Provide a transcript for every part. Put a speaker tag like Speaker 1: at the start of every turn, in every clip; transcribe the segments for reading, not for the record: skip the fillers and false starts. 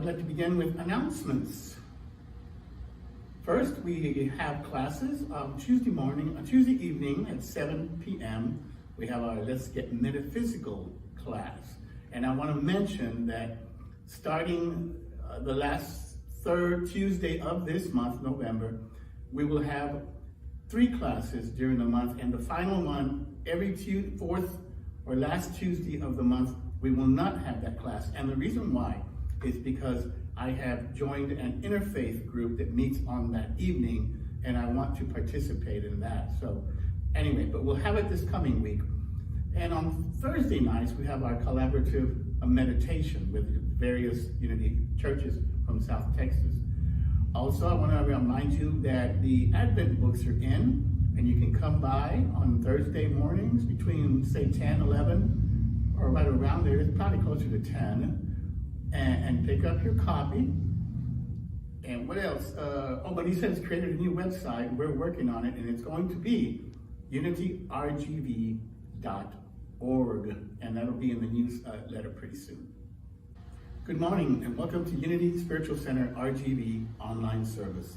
Speaker 1: would like to begin with announcements. First, we have classes Tuesday evening at 7 p.m. We have our Let's Get Metaphysical class. And I want to mention that starting the last third Tuesday of this month, November, we will have 3 classes during the month, and the final one, every fourth or last Tuesday of the month, we will not have that class. And the reason why is because I have joined an interfaith group that meets on that evening, and I want to participate in that. So anyway, but we'll have it this coming week. And on Thursday nights, we have our collaborative meditation with various Unity churches from South Texas. Also, I want to remind you that the Advent books are in, and you can come by on Thursday mornings between, say, 10, 11, or right around there. It's probably closer to 10. And pick up your copy. And what else? But he says created a new website. We're working on it, and it's going to be unityrgv.org, and that'll be in the newsletter pretty soon. Good morning, and welcome to Unity Spiritual Center RGV online service.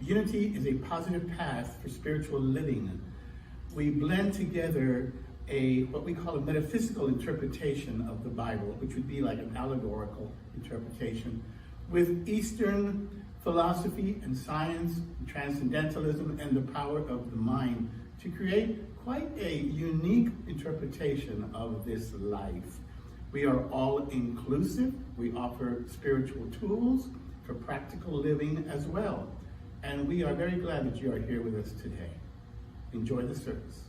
Speaker 1: Unity is a positive path for spiritual living. We blend together what we call a metaphysical interpretation of the Bible, which would be like an allegorical interpretation, with Eastern philosophy and science, transcendentalism, and the power of the mind to create quite a unique interpretation of this life. We are all inclusive. We offer spiritual tools for practical living as well. And we are very glad that you are here with us today. Enjoy the service.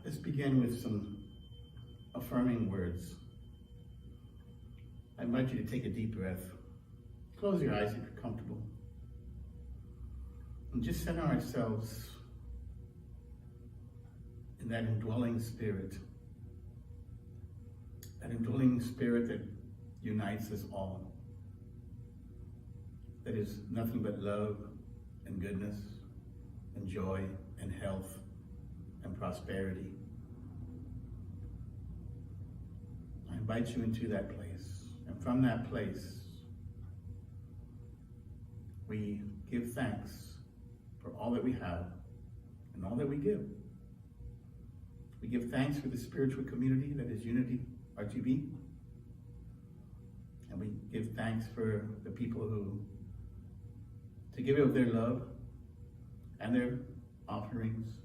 Speaker 1: Let's begin with some affirming words. I invite you to take a deep breath. Close your eyes if you're comfortable. And just center ourselves in that indwelling spirit. That indwelling spirit that unites us all. That is nothing but love and goodness and joy and health and prosperity. I invite you into that place. And from that place, we give thanks for all that we have and all that we give. We give thanks for the spiritual community that is Unity RGB. And we give thanks for the people to give of their love and their offerings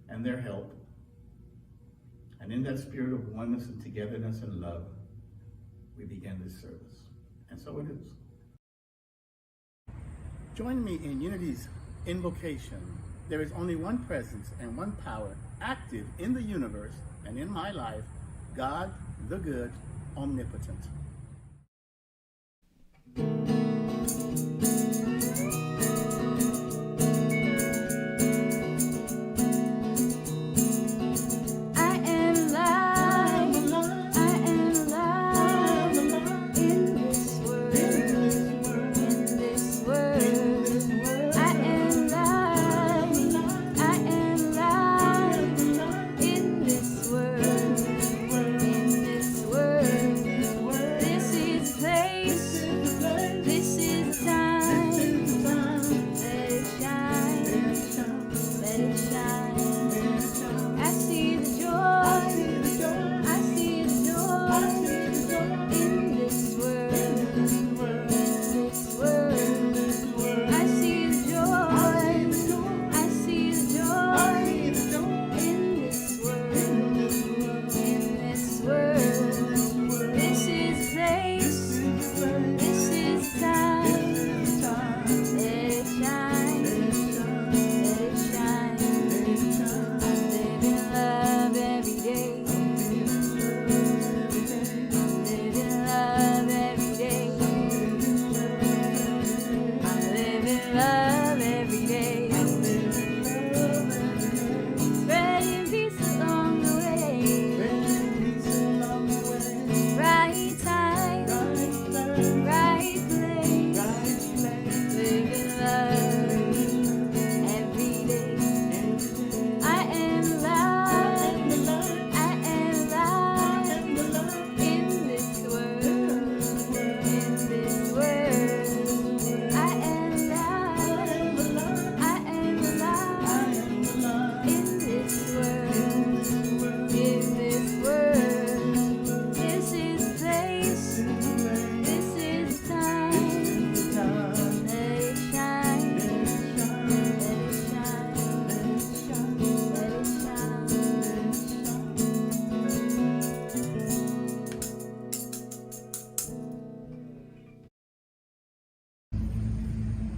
Speaker 1: and their help. And in that spirit of oneness and togetherness and love, we begin this service. And so it is. Join me in Unity's invocation. There is only one presence and one power active in the universe and in my life, God, the good, omnipotent.
Speaker 2: This is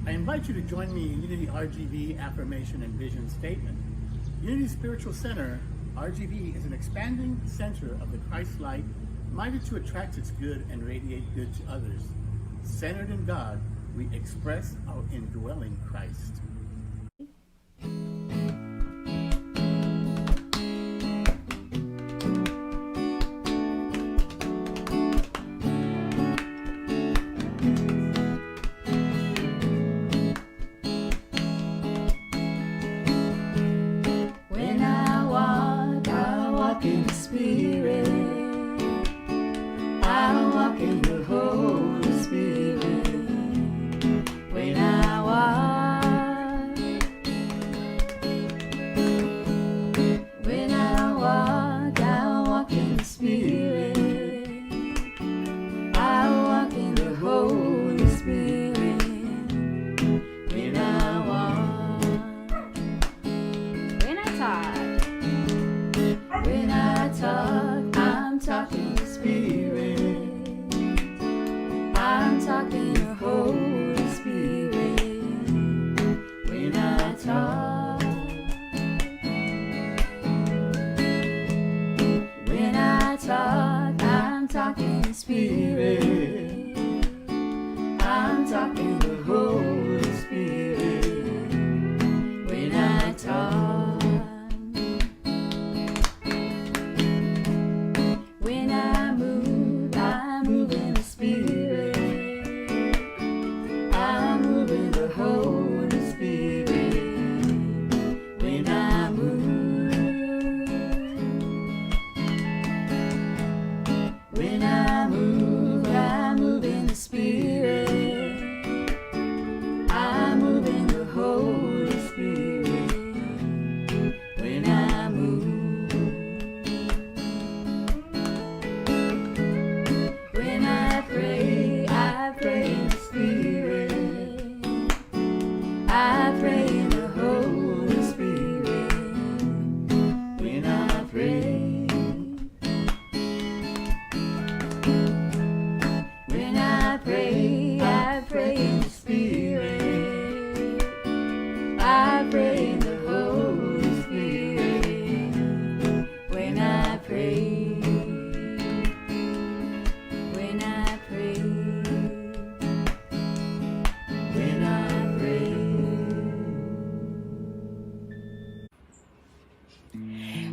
Speaker 1: I invite you to join me in Unity RGV Affirmation and Vision Statement. Unity Spiritual Center, RGV, is an expanding center of the Christ light, minded to attract its good and radiate good to others. Centered in God, we express our indwelling Christ.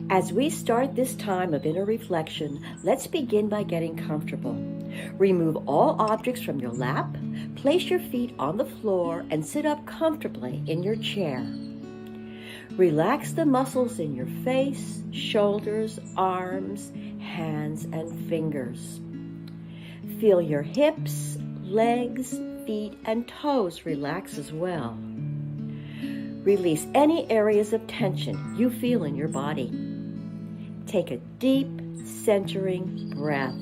Speaker 2: As we start this time of inner reflection, let's begin by getting comfortable. Remove all objects from your lap, place your feet on the floor, and sit up comfortably in your chair. Relax the muscles in your face, shoulders, arms, hands, and fingers. Feel your hips, legs, feet, and toes relax as well. Release any areas of tension you feel in your body. Take a deep, centering breath.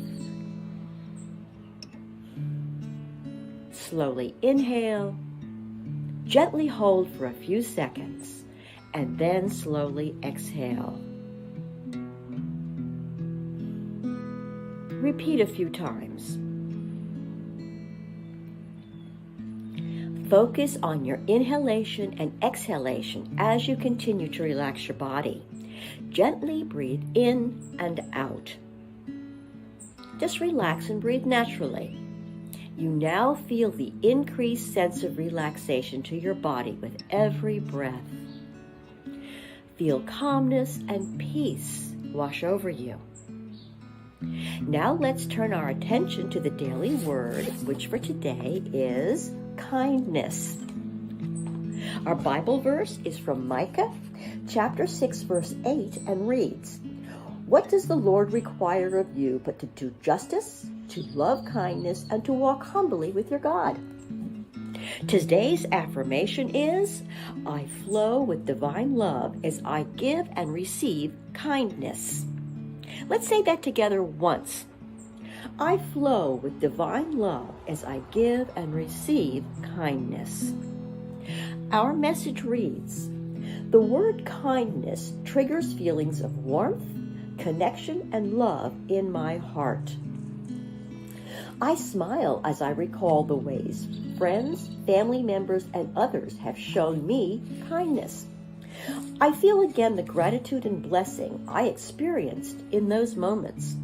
Speaker 2: Slowly inhale, gently hold for a few seconds, and then slowly exhale. Repeat a few times. Focus on your inhalation and exhalation as you continue to relax your body. Gently breathe in and out. Just relax and breathe naturally. You now feel the increased sense of relaxation to your body with every breath. Feel calmness and peace wash over you. Now let's turn our attention to the daily word, which for today is kindness. Our Bible verse is from Micah chapter 6, verse 8, and reads, "What does the Lord require of you but to do justice, to love kindness, and to walk humbly with your God?" Today's affirmation is, I flow with divine love as I give and receive kindness. Let's say that together once. I flow with divine love as I give and receive kindness. Our message reads, the word kindness triggers feelings of warmth, connection, and love in my heart. I smile as I recall the ways friends, family members, and others have shown me kindness. I feel again the gratitude and blessing I experienced in those moments.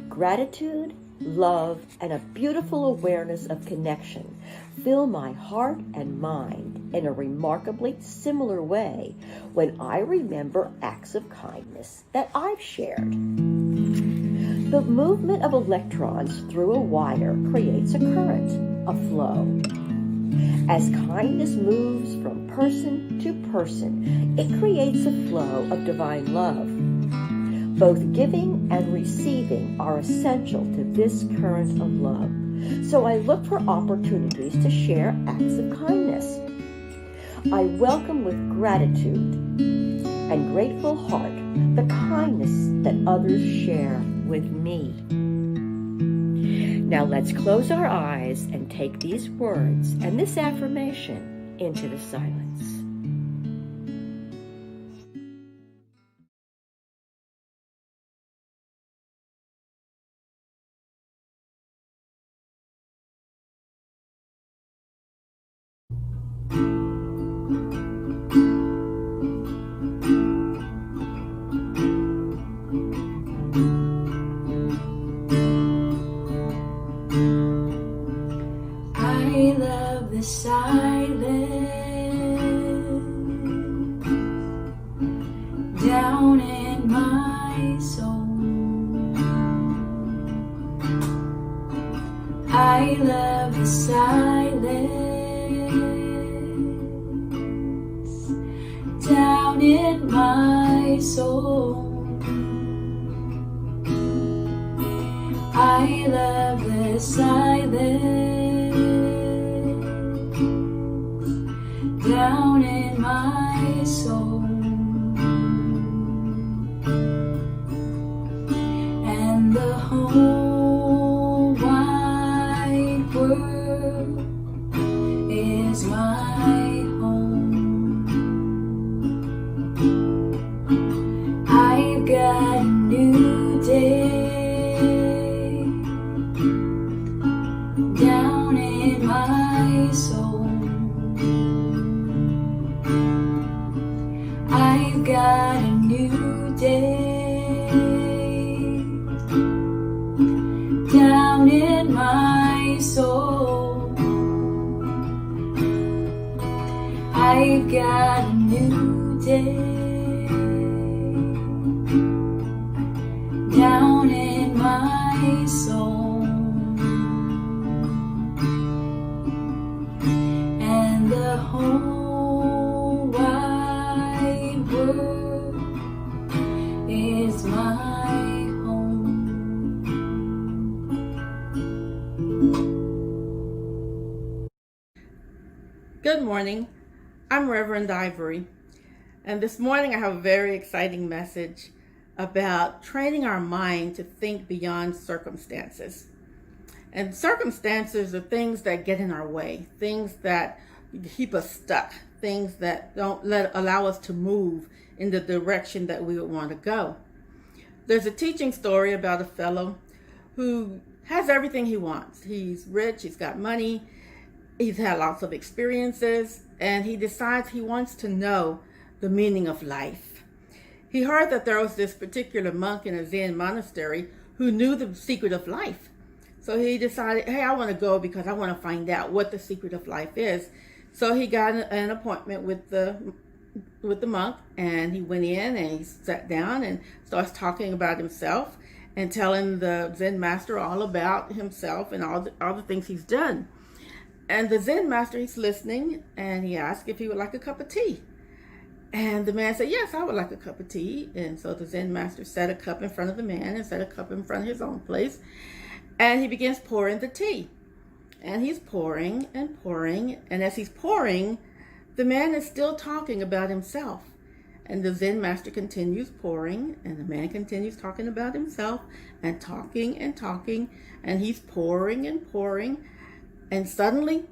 Speaker 2: Gratitude, love, and a beautiful awareness of connection fill my heart and mind in a remarkably similar way when I remember acts of kindness that I've shared. The movement of electrons through a wire creates a current, a flow. As kindness moves from person to person, it creates a flow of divine love. Both giving and receiving are essential to this current of love, so I look for opportunities to share acts of kindness. I welcome with gratitude and grateful heart the kindness that others share with me. Now let's close our eyes and take these words and this affirmation into the silence.
Speaker 3: I love the silence down in my soul. I love the silence down in my soul. I love the silence down in my soul. And the whole wide world is my home. I've got a new day down in my soul. I've got a new day down in my soul. I've got a new day down in my soul. And the whole wide world is my home.
Speaker 4: Good morning. I'm Reverend Ivery, and this morning I have a very exciting message about training our mind to think beyond circumstances. And circumstances are things that get in our way, things that keep us stuck, things that don't allow us to move in the direction that we would want to go. There's a teaching story about a fellow who has everything he wants. He's rich, he's got money, he's had lots of experiences, and he decides he wants to know the meaning of life. He heard that there was this particular monk in a Zen monastery who knew the secret of life. So he decided, hey, I want to go because I want to find out what the secret of life is. So he got an appointment with the monk, and he went in and he sat down and starts talking about himself and telling the Zen master all about himself and all the things he's done. And the Zen master, he's listening, and he asked if he would like a cup of tea. And the man said, yes, I would like a cup of tea. And so the Zen master set a cup in front of the man and set a cup in front of his own place. And he begins pouring the tea. And he's pouring and pouring. And as he's pouring, the man is still talking about himself. And the Zen master continues pouring, and the man continues talking about himself and talking and talking. And he's pouring and pouring. And suddenly,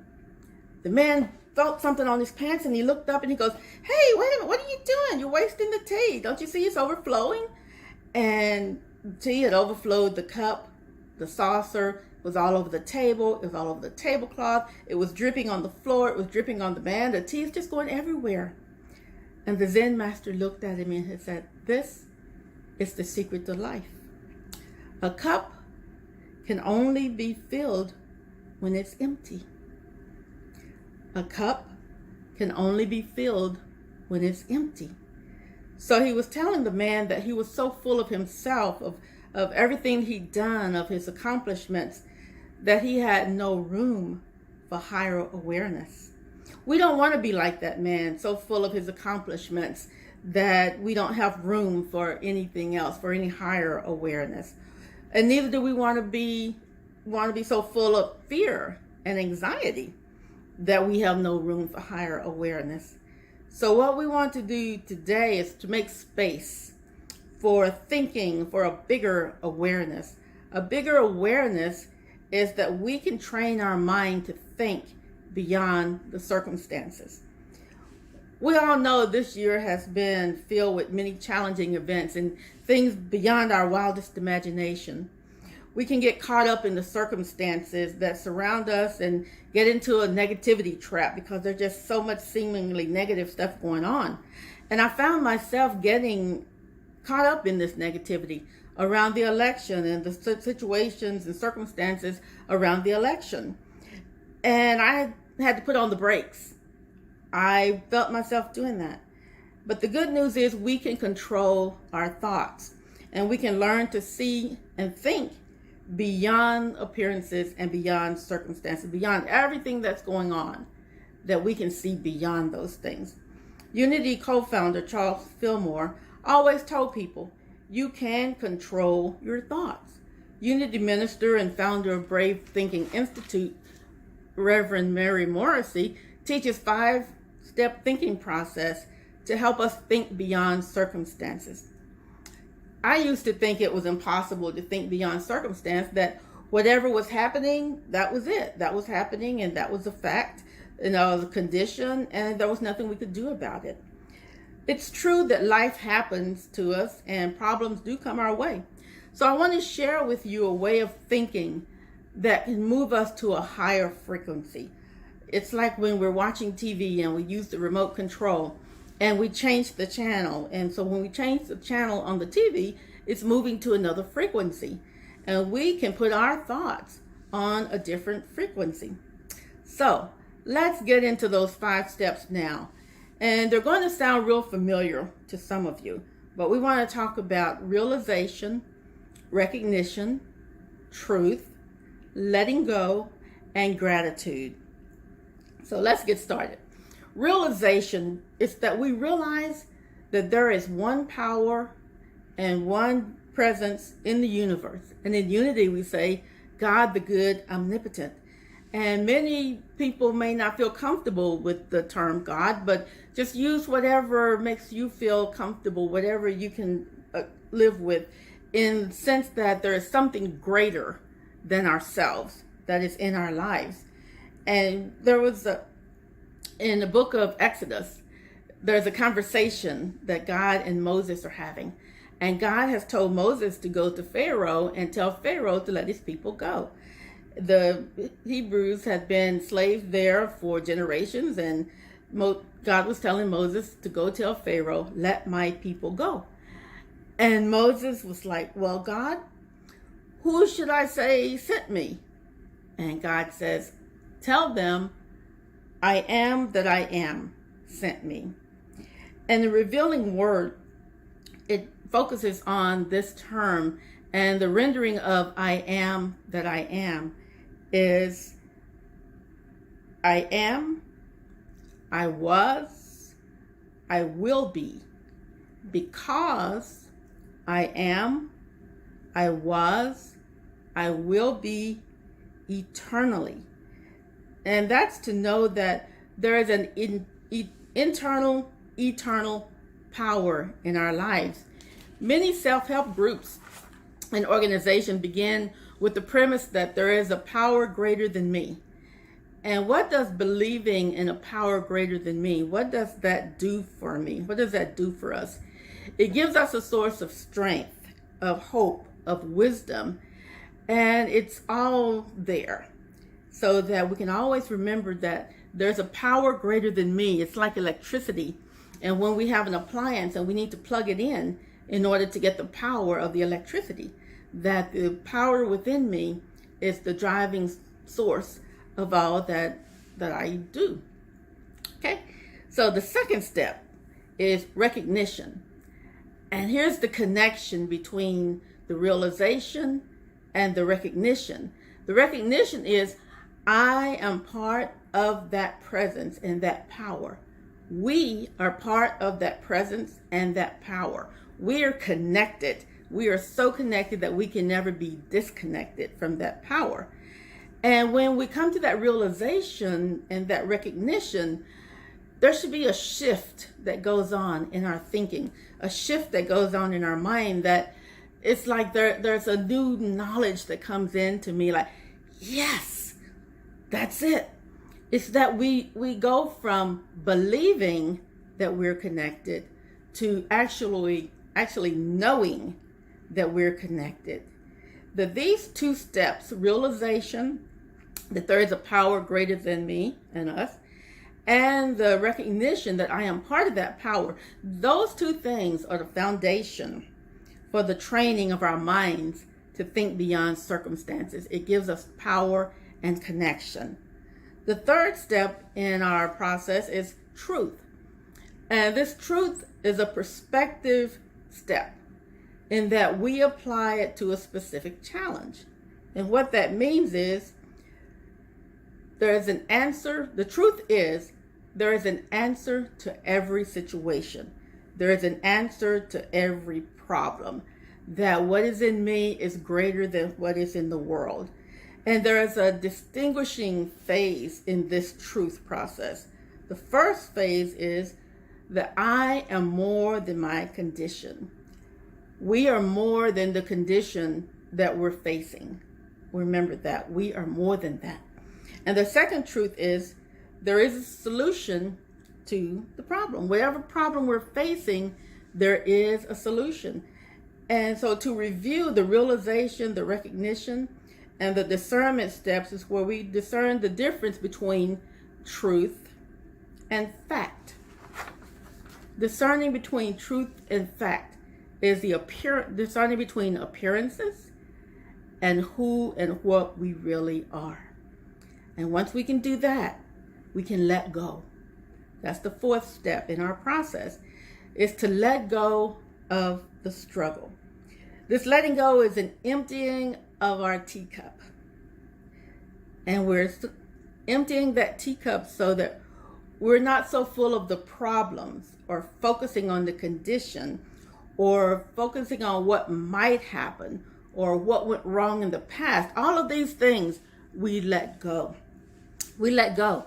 Speaker 4: the man felt something on his pants, and he looked up and he goes, hey, wait a minute, what are you doing? You're wasting the tea. Don't you see it's overflowing? And tea had overflowed the cup, the saucer, was all over the table. It was all over the tablecloth. It was dripping on the floor. It was dripping on the man. The tea is just going everywhere. And the Zen master looked at him and he said, "This is the secret to life. A cup can only be filled when it's empty. A cup can only be filled when it's empty." So he was telling the man that he was so full of himself, of everything he'd done, of his accomplishments, that he had no room for higher awareness. We don't want to be like that man, so full of his accomplishments that we don't have room for anything else, for any higher awareness. And neither do we want to be so full of fear and anxiety that we have no room for higher awareness. So what we want to do today is to make space for thinking for a bigger awareness. A bigger awareness is that we can train our mind to think beyond the circumstances. We all know this year has been filled with many challenging events and things beyond our wildest imagination. We can get caught up in the circumstances that surround us and get into a negativity trap because there's just so much seemingly negative stuff going on. And I found myself getting caught up in this negativity around the election and the situations and circumstances around the election. And I had to put on the brakes. I felt myself doing that. But the good news is we can control our thoughts and we can learn to see and think beyond appearances and beyond circumstances, beyond everything that's going on, that we can see beyond those things. Unity co-founder Charles Fillmore always told people, you can control your thoughts. Unity minister and founder of Brave Thinking Institute, Reverend Mary Morrissey, teaches 5-step thinking process to help us think beyond circumstances. I used to think it was impossible to think beyond circumstance, that whatever was happening, that was it. That was happening and that was a fact, and that was a condition, and there was nothing we could do about it. It's true that life happens to us and problems do come our way. So I want to share with you a way of thinking that can move us to a higher frequency. It's like when we're watching TV and we use the remote control and we change the channel. And so when we change the channel on the TV, it's moving to another frequency. And we can put our thoughts on a different frequency. So let's get into those 5 steps now. And they're going to sound real familiar to some of you, but we want to talk about realization, recognition, truth, letting go, and gratitude. So let's get started. Realization is that we realize that there is one power and one presence in the universe. And in unity, we say, God the good, omnipotent. And many people may not feel comfortable with the term God, but just use whatever makes you feel comfortable, whatever you can live with, in the sense that there is something greater than ourselves that is in our lives. And there was in the book of Exodus, there's a conversation that God and Moses are having. And God has told Moses to go to Pharaoh and tell Pharaoh to let his people go. The Hebrews had been slaves there for generations, and God was telling Moses to go tell Pharaoh, let my people go. And Moses was like, well, God, who should I say sent me? And God says, tell them, I am that I am sent me. And the revealing word, it focuses on this term, and the rendering of I am that I am is I am, I was, I will be, because I am, I was, I will be eternally. And that's to know that there is an internal, eternal power in our lives. Many self-help groups and organizations begin with the premise that there is a power greater than me. And what does believing in a power greater than me, what does that do for me? What does that do for us? It gives us a source of strength, of hope, of wisdom. And it's all there so that we can always remember that there's a power greater than me. It's like electricity. And when we have an appliance and we need to plug it in order to get the power of the electricity, that the power within me is the driving source of all that I do. Okay? So the second step is recognition. And here's the connection between the realization and the recognition. The recognition is I am part of that presence and that power. We are part of that presence and that power. We are connected. We are so connected that we can never be disconnected from that power. And when we come to that realization and that recognition, there should be a shift that goes on in our thinking, a shift that goes on in our mind, that it's like there's a new knowledge that comes into me, like, yes, that's it. It's that we go from believing that we're connected to actually knowing that we're connected. That these two steps, realization that there is a power greater than me and us, and the recognition that I am part of that power, those two things are the foundation for the training of our minds to think beyond circumstances. It gives us power and connection. The third step in our process is truth. And this truth is a perspective step in that we apply it to a specific challenge. And what that means is there is an answer. The truth is there is an answer to every situation. There is an answer to every problem. That what is in me is greater than what is in the world. And there is a distinguishing phase in this truth process. The first phase is that I am more than my condition. We are more than the condition that we're facing. Remember that. We are more than that. And the second truth is there is a solution to the problem. Whatever problem we're facing, there is a solution. And so to review the realization, the recognition, and the discernment steps is where we discern the difference between truth and fact. Discerning between truth and fact is the discerning between appearances and who and what we really are. And once we can do that, we can let go. That's the fourth step in our process, is to let go of the struggle. This letting go is an emptying of our teacup. And we're emptying that teacup so that we're not so full of the problems or focusing on the condition or focusing on what might happen or what went wrong in the past. All of these things we let go. We let go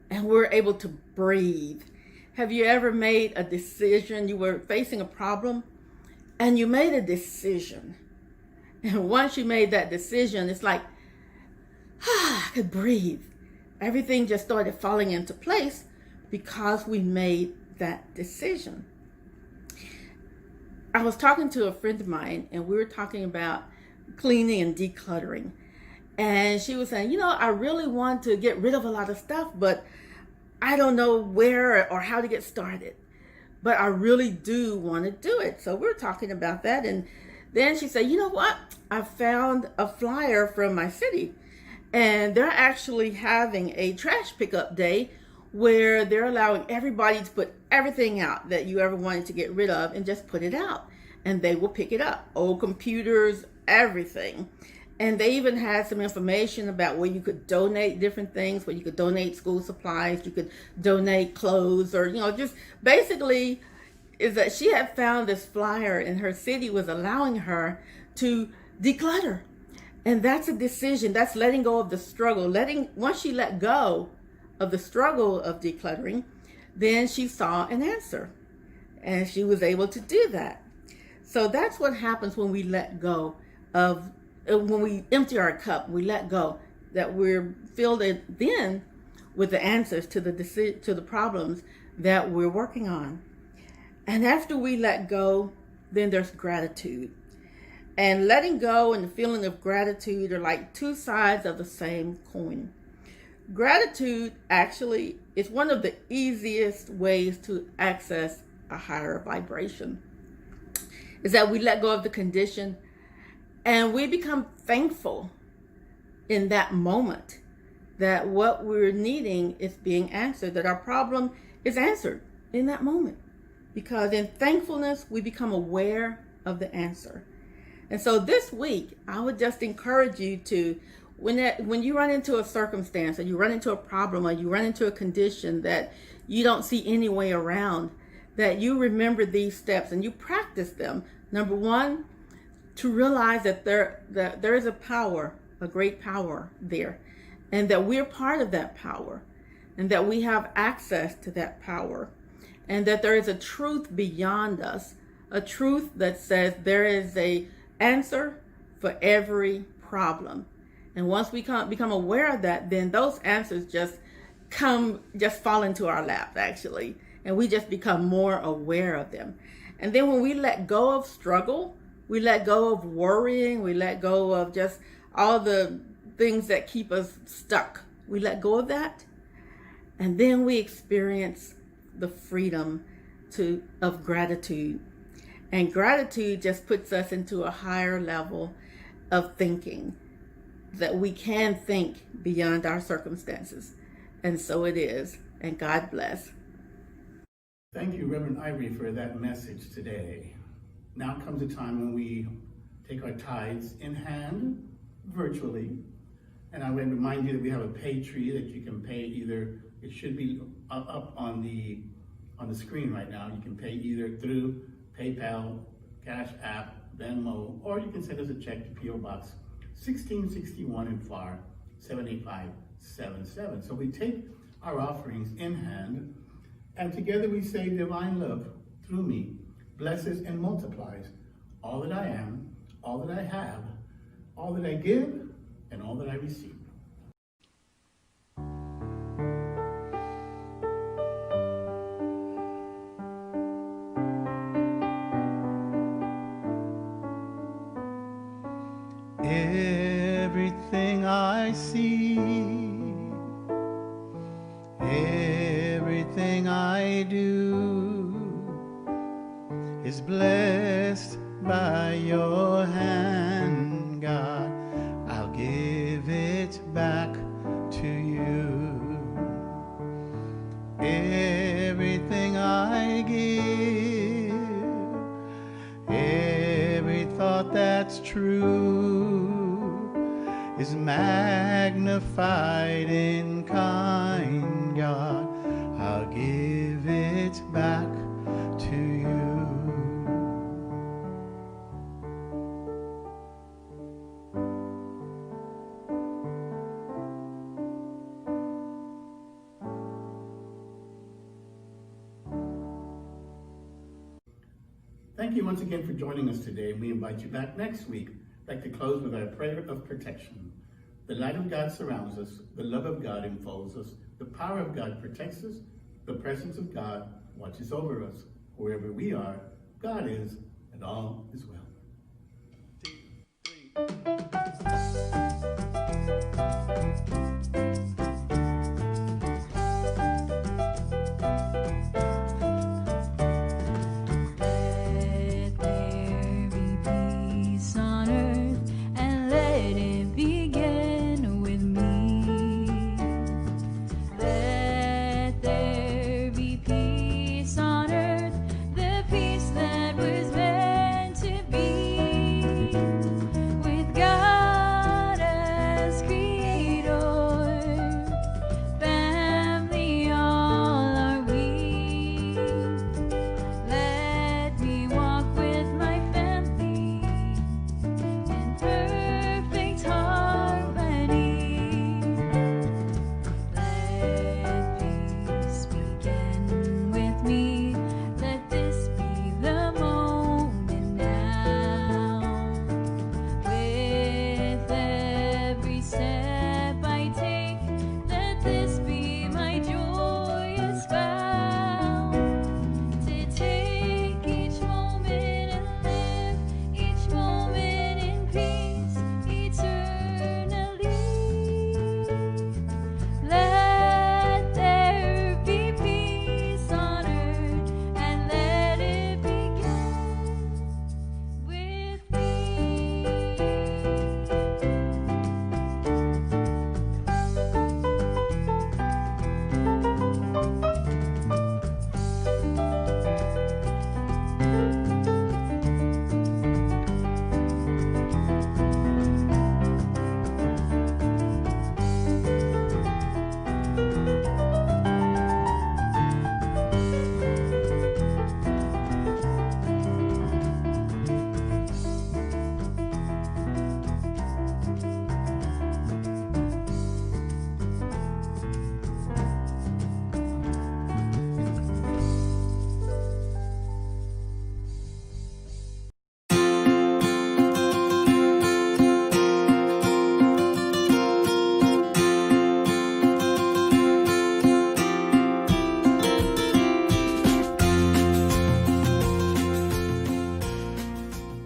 Speaker 4: and we're able to breathe. Have you ever made a decision? You were facing a problem and you made a decision. And once you made that decision, it's like, I could breathe. Everything just started falling into place because we made that decision. I was talking to a friend of mine and we were talking about cleaning and decluttering. And she was saying, I really want to get rid of a lot of stuff, but I don't know where or how to get started. But I really do want to do it. So we're talking about that. And then she said, you know what? I found a flyer from my city. And they're actually having a trash pickup day where they're allowing everybody to put everything out that you ever wanted to get rid of and just put it out. And they will pick it up. Old computers, everything. And they even had some information about where you could donate different things, where you could donate school supplies, you could donate clothes, or, just basically is that she had found this flyer and her city was allowing her to declutter. And that's a decision. That's letting go of the struggle. Once she let go of the struggle of decluttering, then she saw an answer. And she was able to do that. So that's what happens when we let go of, when we empty our cup, we let go, that we're filled then with the answers to the problems that we're working on. And after we let go, then there's gratitude. And letting go and the feeling of gratitude are like two sides of the same coin. Gratitude actually is one of the easiest ways to access a higher vibration. Is that we let go of the condition and we become thankful in that moment that what we're needing is being answered, that our problem is answered in that moment. Because in thankfulness, we become aware of the answer. And so this week, I would just encourage you to, when you run into a circumstance or you run into a problem or you run into a condition that you don't see any way around, that you remember these steps and you practice them. Number one, to realize that there is a power, a great power there, and that we're part of that power, and that we have access to that power, and that there is a truth beyond us, a truth that says there is a answer for every problem. And once we become aware of that, then those answers just fall into our lap, actually, and we just become more aware of them. And then when we let go of struggle, we let go of worrying, we let go of just all the things that keep us stuck. We let go of that, and then we experience the freedom of gratitude. And gratitude just puts us into a higher level of thinking, that we can think beyond our circumstances. And so it is. And God bless.
Speaker 1: Thank you, Reverend Ivery, for that message today. Now comes a time when we take our tithes in hand, virtually. And I would remind you that we have a pay tree that you can pay either, it should be up on the screen right now. You can pay either through PayPal, Cash App, Venmo, or you can send us a check to P.O. Box 1661 in FAR 78577. So we take our offerings in hand, and together we say, divine love through me blesses and multiplies all that I am, all that I have, all that I give, and all that I receive. Everything I see, everything I do is blessed by your hand, God. I'll give it back to you. Everything I give, every thought that's true is magnified in kind, God. I'll give it back to you. Thank you once again for joining us today. We invite you back next week. I'd like to close with our prayer of protection. The light of God surrounds us, the love of God enfolds us, the power of God protects us, the presence of God watches over us. Wherever we are, God is, and all is well. 2, 3.